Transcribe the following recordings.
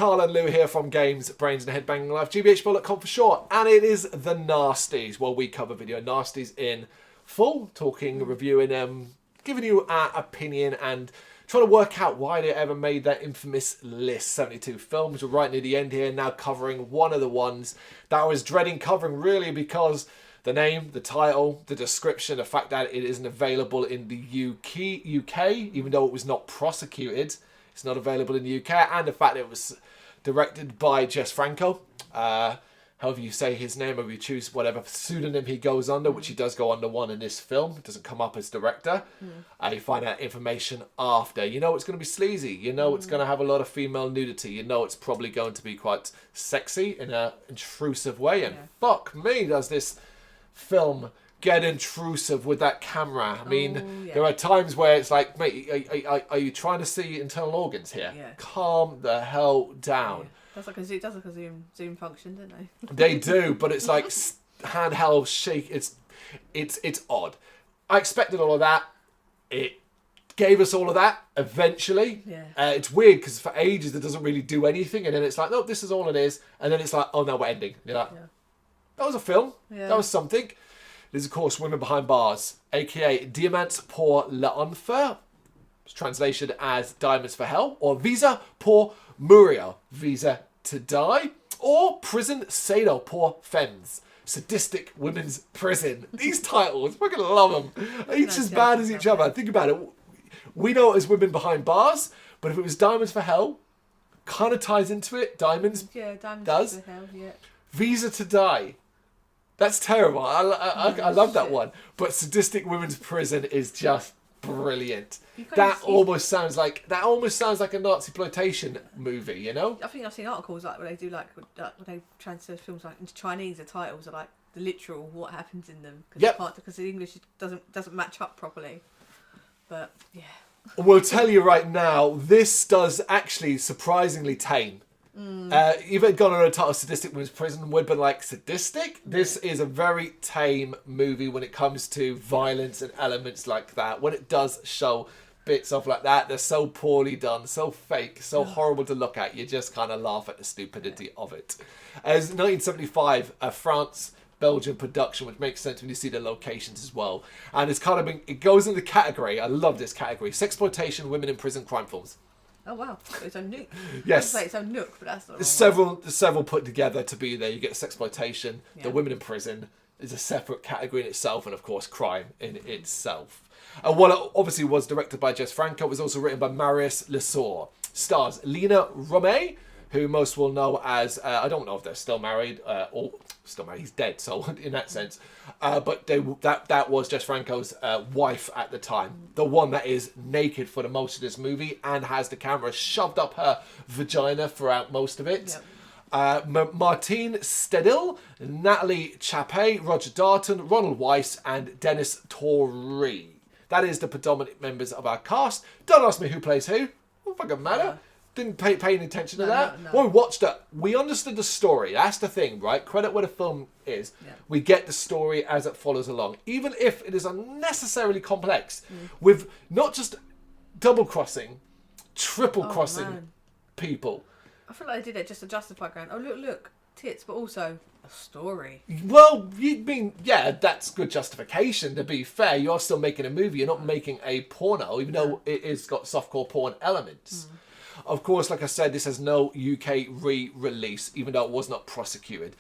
Carl and Lou here from Brrraaains A Head-Banging Life, gbhblofficial for short, and it is the Nasties. Well, we cover video Nasties in full, talking, reviewing, giving you our opinion and trying to work out why they ever made that infamous list. 72 films. We're right near the end here, now covering one of the ones that I was dreading covering, really, because the name, the title, the description, the fact that it isn't available in the UK, even though it was not prosecuted. It's not available in the UK, and the fact that it was directed by Jess Franco. However you say his name, or you choose whatever pseudonym he goes under, which he does go under one in this film. It doesn't come up as director. You find out information after. You know it's going to be sleazy. You know it's going to have a lot of female nudity. You know it's probably going to be quite sexy in an intrusive way. And fuck me, does this film get intrusive with that camera. I mean, there are times where it's like, mate, are you trying to see internal organs here? Calm the hell down. That's like it does like a zoom function, don't they? They do, but it's like handheld shake. It's odd. I expected all of that. It gave us all of that eventually. It's weird because for ages it doesn't really do anything, and then it's like, no, this is all it is, and then it's like, oh no, we're ending. You're like, that was a film. That was something. There's, of course, Women Behind Bars, a.k.a. Diamants pour l'enfer, translated as Diamonds for Hell, or Visa pour mourir, Visa to Die, or Prison Sado pour femmes, Sadistic Women's Prison. These titles, we're going to love them. Each as bad as each other. Think about it. We know it as Women Behind Bars, but if it was Diamonds for Hell, kind of ties into it. Diamonds does. For Hell, Visa to Die. That's terrible. I love that one. But Sadistic Women's Prison is just brilliant. That almost sounds like a Nazi exploitation movie, you know? I think I've seen articles like where they do when they translate films like into Chinese, the titles are like the literal what happens in them because the English doesn't match up properly. But yeah. We'll tell you right now, this does actually surprisingly tame. If it had gone on a title Sadistic Women's Prison would have been like sadistic. This is a very tame movie when it comes to violence and elements like that. When it does show bits of like that, they're so poorly done, so fake, so horrible to look at. You just kind of laugh at the stupidity of it. As 1975, a France-Belgian production, which makes sense when you see the locations as well. And it's kind of it goes in the category. I love this category: sexploitation, women in prison, crime films. Oh wow! So it's a nook. Yes, it's a nook, but that's not. There's several put together to be there. You get sexploitation. The women in prison is a separate category in itself, and of course, crime in itself. And while it obviously was directed by Jess Franco, it was also written by Marius Lesour. Stars Lena Romay, who most will know as I don't know if they're still married or still married. He's dead, so in that sense. But that was Jess Franco's wife at the time, the one that is naked for the most of this movie and has the camera shoved up her vagina throughout most of it. Martine Stedil, Natalie Chappé, Roger Darton, Ronald Weiss, and Dennis Torrey. That is the predominant members of our cast. Don't ask me who plays who. Don't fucking matter. Didn't pay any attention to that. No. When we watched it, we understood the story. That's the thing, right? Credit where the film is. We get the story as it follows along. Even if it is unnecessarily complex, with not just double-crossing, triple-crossing people. I feel like they did it just to justify going, oh, look, tits, but also a story. Well, you mean, that's good justification, to be fair. You're still making a movie. You're not making a porno, even though it is got softcore porn elements. Of course, like I said, this has no UK re-release, even though it was not prosecuted.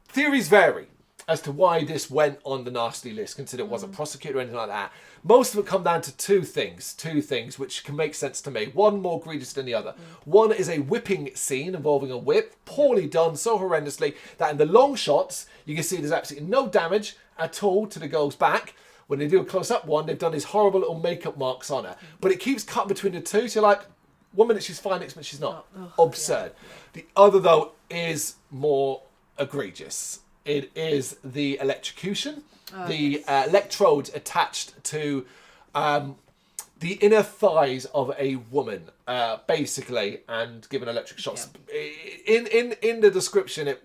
Theories vary as to why this went on the nasty list, considering it wasn't prosecuted or anything like that. Most of it come down to two things which can make sense to me. One more egregious than the other. One is a whipping scene involving a whip, poorly done so horrendously that in the long shots, you can see there's absolutely no damage at all to the girl's back. When they do a close-up one, they've done these horrible little makeup marks on her. But it keeps cutting between the two. So you're like, 1 minute she's fine, next minute she's not. Absurd. The other, though, is more egregious. It is the electrocution. Electrodes attached to the inner thighs of a woman, basically, and given electric shocks. In the description,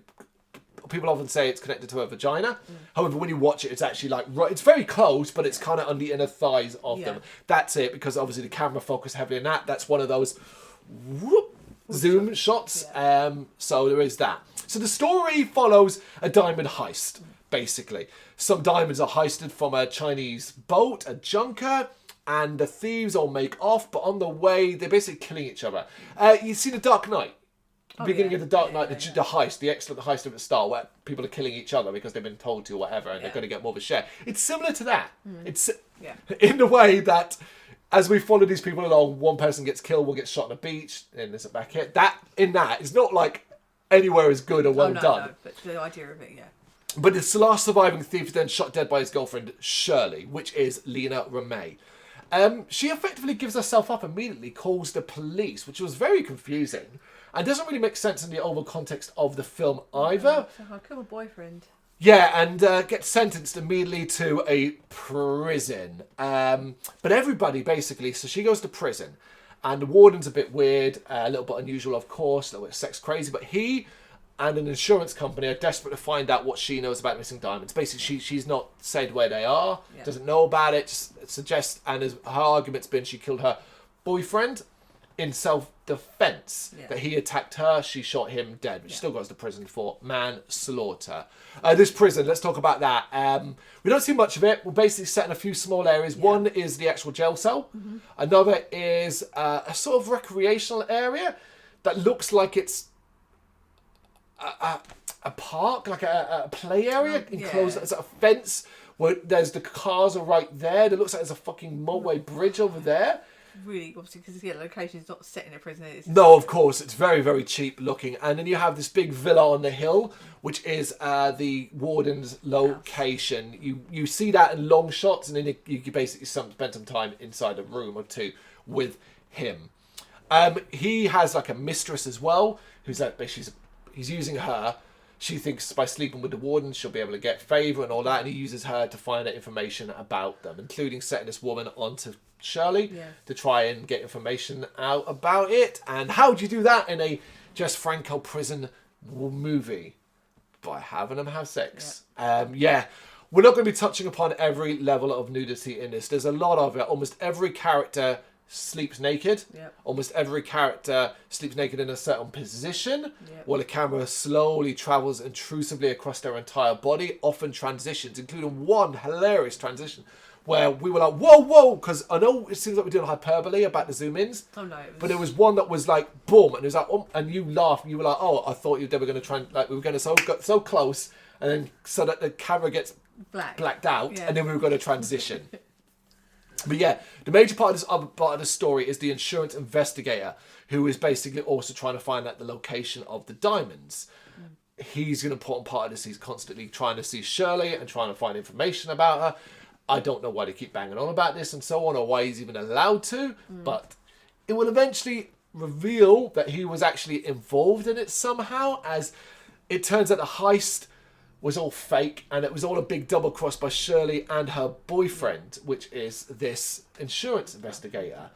people often say it's connected to her vagina. However, when you watch it, it's actually like, it's very close, but it's kind of on the inner thighs of them. That's it, because obviously the camera focused heavily on that. That's one of those, whoop, zoom shots. So there is that. So the story follows a diamond heist, basically. Some diamonds are heisted from a Chinese boat, a junker, and the thieves all make off, but on the way, they're basically killing each other. You see The Dark Knight? Beginning of The Dark Knight, the heist, the excellent heist of the start, where people are killing each other because they've been told to or whatever, and they're going to get more of a share. It's similar to that. It's in the way that as we follow these people along, one person gets killed, one gets shot on a beach, and there's a back hit. That is not like anywhere as good or well done. No, but the idea of it, But it's the last surviving thief is then shot dead by his girlfriend, Shirley, which is Lena Remay. She effectively gives herself up immediately, calls the police, which was very confusing, and doesn't really make sense in the overall context of the film either. So I killed my boyfriend. Yeah, and gets sentenced immediately to a prison. But everybody, basically, so she goes to prison, and the warden's a bit weird, a little bit unusual, of course, a little bit sex crazy, but he and an insurance company are desperate to find out what she knows about missing diamonds. Basically, she's not said where they are, doesn't know about it, just suggests, and her argument's been she killed her boyfriend in self-defense, that he attacked her, she shot him dead, which still goes to prison for manslaughter. This prison, let's talk about that. We don't see much of it. We're basically set in a few small areas. One is the actual jail cell. Another is a sort of recreational area that looks like it's a park, like a play area enclosed. There's a fence where there's the cars are right there. It looks like there's a fucking motorway bridge over there. Really, obviously, because the location is not set in a prison. No, of course, it's very, very cheap looking. And then you have this big villa on the hill, which is the warden's location. You see that in long shots, and then you basically spend some time inside a room or two with him. He has like a mistress as well, who's like he's using her. She thinks by sleeping with the warden, she'll be able to get favour and all that, and he uses her to find out information about them, including setting this woman onto Shirley to try and get information out about it. And how do you do that in a Jess Franco prison movie? By having them have sex. We're not going to be touching upon every level of nudity in this. There's a lot of it. Almost every character sleeps naked. Almost every character sleeps naked in a certain position, while the camera slowly travels intrusively across their entire body, often transitions, including one hilarious transition where we were like, whoa, because I know it seems like we're doing hyperbole about the zoom-ins. Oh no! But there was one that was like, boom, and it was like, and you laughed, and you were like, oh, I thought you were going to try and, like, we were going to got so close, and then so that the camera gets blacked out, and then we were going to transition. But the major part of this other part of the story is the insurance investigator, who is basically also trying to find out the location of the diamonds. He's an important part of this. He's constantly trying to see Shirley and trying to find information about her. I don't know why they keep banging on about this and so on, or why he's even allowed to, but it will eventually reveal that he was actually involved in it somehow, as it turns out the heist was all fake, and it was all a big double cross by Shirley and her boyfriend, which is this insurance investigator.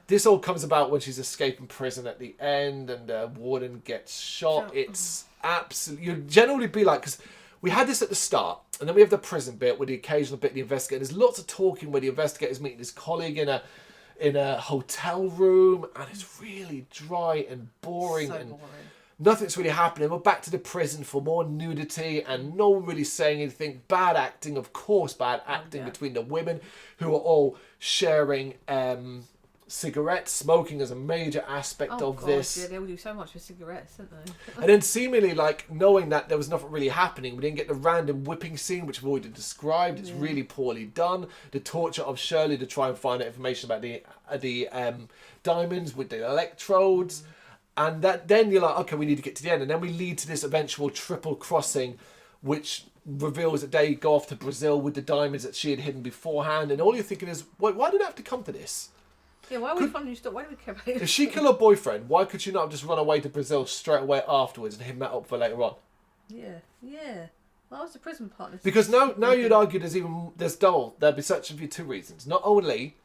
This all comes about when she's escaping prison at the end, and the warden gets shot. It's absolutely, you'd generally be like, because we had this at the start, and then we have the prison bit with the occasional bit of the investigator. There's lots of talking where the investigator's meeting his colleague in a hotel room, and it's really dry and boring. Nothing's really happening. We're back to the prison for more nudity and no one really saying anything. Bad acting, of course, between the women, who are all sharing cigarettes. Smoking is a major aspect of this. Yeah, they will do so much for cigarettes, don't they? And then seemingly, like, knowing that there was nothing really happening, we didn't get the random whipping scene, which we've already described. It's really poorly done. The torture of Shirley to try and find out information about the diamonds with the electrodes. And then you're like, okay, we need to get to the end. And then we lead to this eventual triple crossing, which reveals that they go off to Brazil with the diamonds that she had hidden beforehand. And all you're thinking is, why did it have to come to this? Yeah, why are we finding stuff? Why do we care about it? If she killed her boyfriend, why could she not have just run away to Brazil straight away afterwards and him that up for later on? Yeah. Why was the prison partner? Because now you'd argue there'd be such a two reasons. Not only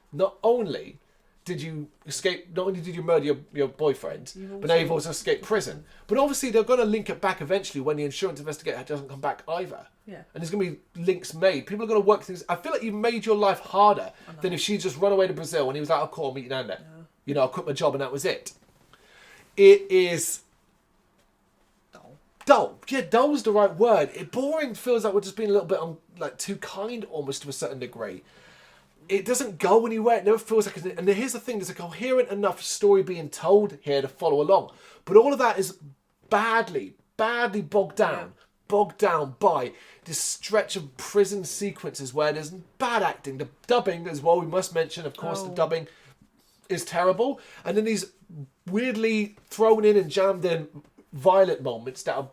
did you escape, not only did you murder your boyfriend, but now you've also escaped prison. But obviously they're going to link it back eventually when the insurance investigator doesn't come back either. And there's going to be links made. People are going to work things. I feel like you've made your life harder than if she just run away to Brazil and he was like, oh, cool, I'll meet you down there. You know, I'll quit my job and that was it. it is Dull. Yeah, dull's the right word. Boring feels like we're just being a little bit like too kind, almost to a certain degree. It doesn't go anywhere. It never feels like. And here's the thing: there's a coherent enough story being told here to follow along, but all of that is badly bogged down by this stretch of prison sequences where there's bad acting. The dubbing as well. We must mention, of course, the dubbing is terrible, and then these weirdly thrown in and jammed in violent moments that are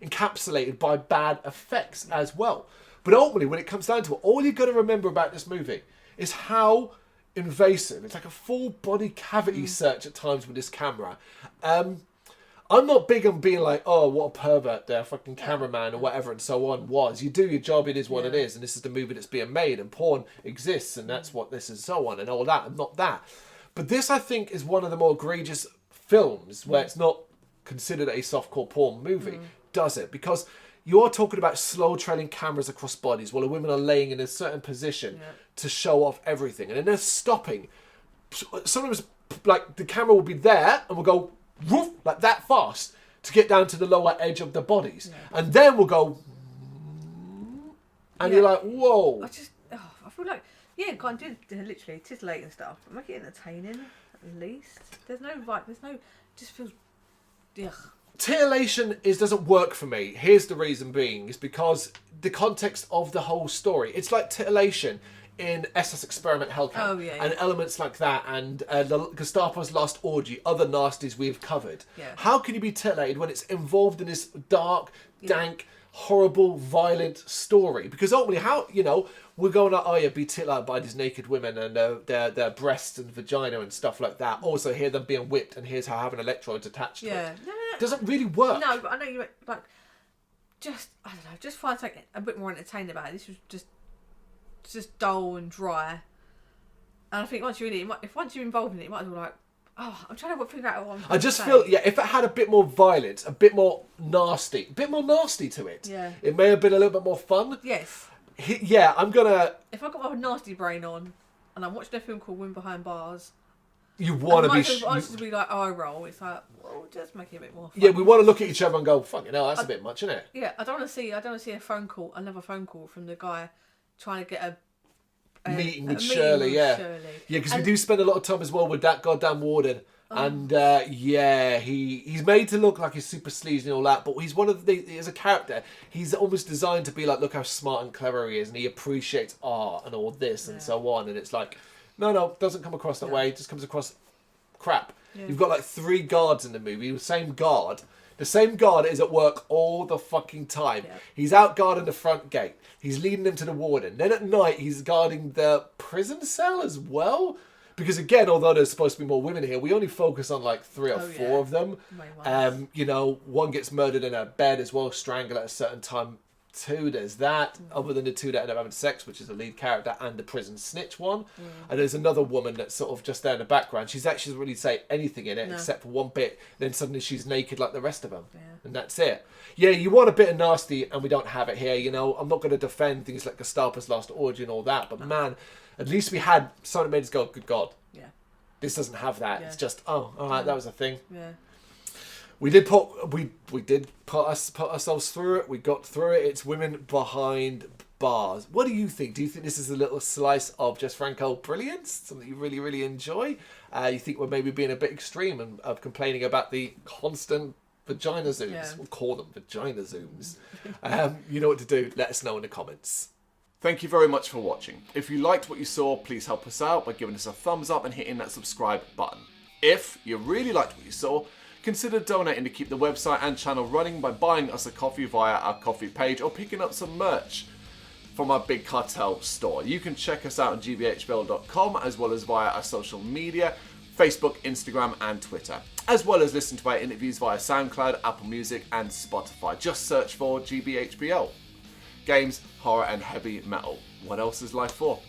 encapsulated by bad effects as well. But ultimately, when it comes down to it, all you've got to remember about this movie is how invasive. It's like a full body cavity search at times with this camera. I'm not big on being like, oh, what a pervert there, fucking cameraman or whatever and so on was. You do your job, it is what it is, and this is the movie that's being made, and porn exists, and that's what this is, so on, and all that. I'm not that. But this, I think, is one of the more egregious films where it's not considered a softcore porn movie, does it? Because you're talking about slow trailing cameras across bodies while the women are laying in a certain position to show off everything. And then they're stopping. Sometimes, like, the camera will be there and we'll go woof, like that fast to get down to the lower edge of the bodies. And then we'll go and you're like, whoa. I feel like, can't do literally titillate and stuff, but make it entertaining at least. There's no vibe, just feels, ugh. Titillation doesn't work for me. Here's the reason being, is because the context of the whole story. It's like titillation in SS Experiment Hellcat and elements like that, and the Gestapo's Last Orgy, other nasties we've covered. How can you be titillated when it's involved in this dark, dank, horrible, violent story? Because ultimately, how, we're going like, be titillated by these naked women and their breasts and vagina and stuff like that. Also, hear them being whipped, and here's how having electrodes attached to it. It doesn't really work. No, but I know you like. I don't know. Just find something a bit more entertaining about it. This was just dull and dry. And I think once you're in it, once you're involved in it, you might as well I'm trying to figure out what I'm I just feel, if it had a bit more violence, a bit more nasty to it, it may have been a little bit more fun. Yes. I'm gonna. If I got my nasty brain on and I'm watching a film called Women Behind Bars, you want to be. I just be like eye roll. It's like, well, just make it a bit more fun. Yeah, we want to look at each other and go, fucking hell, that's a bit much, isn't it? Yeah, I don't want to see another phone call from the guy trying to get a meeting with Shirley. Because we do spend a lot of time as well with that goddamn warden. And he's made to look like he's super sleazy and all that, but he's as a character, he's almost designed to be like, look how smart and clever he is, and he appreciates art and all this and so on. And it's like, no, doesn't come across that way. It just comes across crap. You've got like 3 guards in the movie. The same guard is at work all the fucking time. He's out guarding the front gate. He's leading them to the warden. Then at night, he's guarding the prison cell as well. Because again, although there's supposed to be more women here, we only focus on like 3 or 4 of them. One gets murdered in her bed as well, strangled at a certain time too. There's that. Other than the 2 that end up having sex, which is the lead character and the prison snitch one. And there's another woman that's sort of just there in the background. She actually doesn't really say anything in it except for one bit. Then suddenly she's naked like the rest of them. And that's it. Yeah, you want a bit of nasty, and we don't have it here. I'm not going to defend things like Gestapo's Last Orgy and all that, but man, at least we had something that made us go, good God. This doesn't have that. It's just, all right, that was a thing. We did put ourselves through it. We got through it. It's Women Behind Bars. What do you think? Do you think this is a little slice of Jess Franco brilliance? Something you really, really enjoy? You think we're maybe being a bit extreme and of complaining about the constant vagina zooms? We'll call them vagina zooms. You know what to do. Let us know in the comments. Thank you very much for watching. If you liked what you saw, please help us out by giving us a thumbs up and hitting that subscribe button. If you really liked what you saw, consider donating to keep the website and channel running by buying us a coffee via our coffee page or picking up some merch from our Big Cartel store. You can check us out on gbhbl.com as well as via our social media, Facebook, Instagram and Twitter, as well as listen to our interviews via SoundCloud, Apple Music and Spotify. Just search for GBHBL. Games, horror and heavy metal. What else is life for?